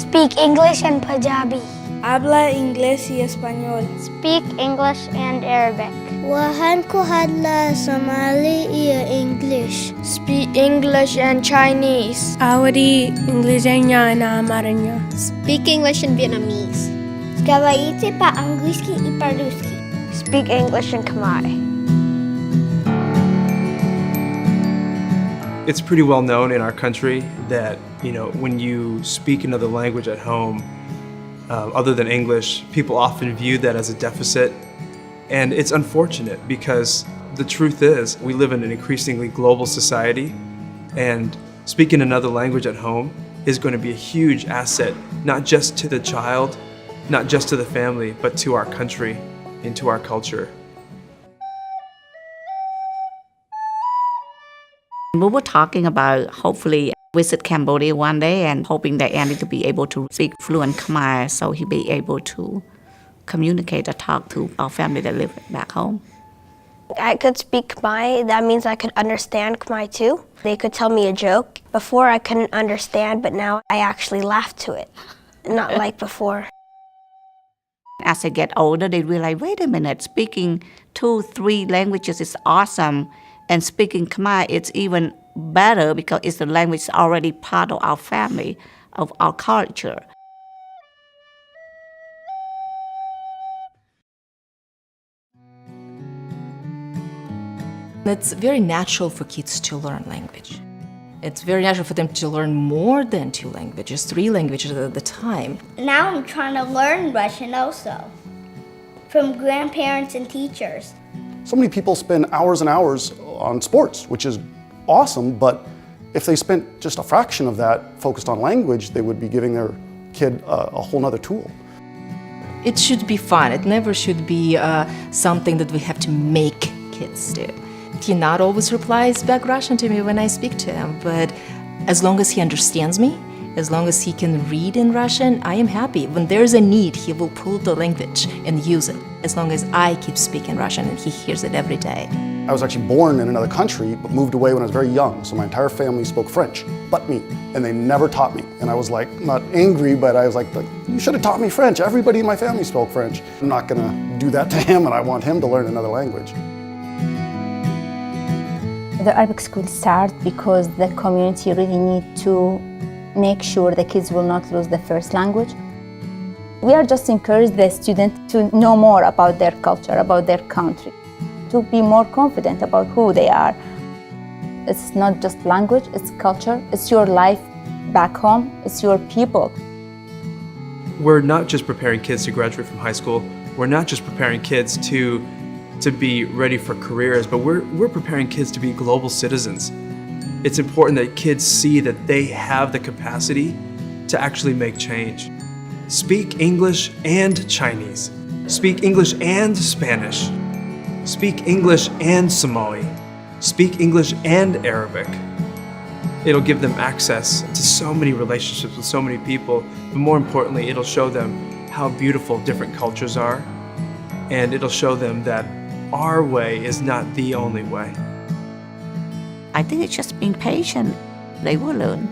Speak English and Punjabi. Habla inglés y español. Speak English and Arabic. Waxaan ku hadlaa Somali iyo English. Speak English and Chinese. Awari Inglesnya na Amaranya. Speak English and Vietnamese. Говорите по-английски и по-русски. Speak English and Khmer. It's pretty well known in our country that, when you speak another language at home, other than English, people often view that as a deficit. And it's unfortunate because the truth is we live in an increasingly global society, and speaking another language at home is going to be a huge asset, not just to the child, not just to the family, but to our country and to our culture. We were talking about hopefully visit Cambodia one day and hoping that Andy to be able to speak fluent Khmer so he'd be able to communicate or talk to our family that live back home. I could speak Khmer. That means I could understand Khmer too. They could tell me a joke. Before I couldn't understand, but now I actually laugh to it. Not like before. As they get older, they realize, wait a minute, speaking 2-3 languages is awesome. And speaking Khmer, it's even better because it's the language already part of our family, of our culture. It's very natural for kids to learn language. It's very natural for them to learn more than 2 languages, 3 languages at a time. Now I'm trying to learn Russian also, from grandparents and teachers. So many people spend hours and hours on sports, which is awesome, but if they spent just a fraction of that focused on language, they would be giving their kid a whole nother tool. It should be fun. It never should be something that we have to make kids do. He not always replies back Russian to me when I speak to him, but as long as he understands me, as long as he can read in Russian, I am happy. When there's a need, he will pull the language and use it, as long as I keep speaking Russian and he hears it every day. I was actually born in another country, but moved away when I was very young, so my entire family spoke French, but me, and they never taught me. And I was like, not angry, but I was like, you should have taught me French. Everybody in my family spoke French. I'm not gonna do that to him, and I want him to learn another language. The Arabic school starts because the community really need to make sure the kids will not lose the first language. We are just encourage the students to know more about their culture, about their country, to be more confident about who they are. It's not just language, it's culture, it's your life back home, it's your people. We're not just preparing kids to graduate from high school, we're not just preparing kids to be ready for careers, but we're preparing kids to be global citizens. It's important that kids see that they have the capacity to actually make change. Speak English and Chinese. Speak English and Spanish. Speak English and Somali. Speak English and Arabic. It'll give them access to so many relationships with so many people, but more importantly, it'll show them how beautiful different cultures are, and it'll show them that our way is not the only way. I think it's just being patient. They will learn.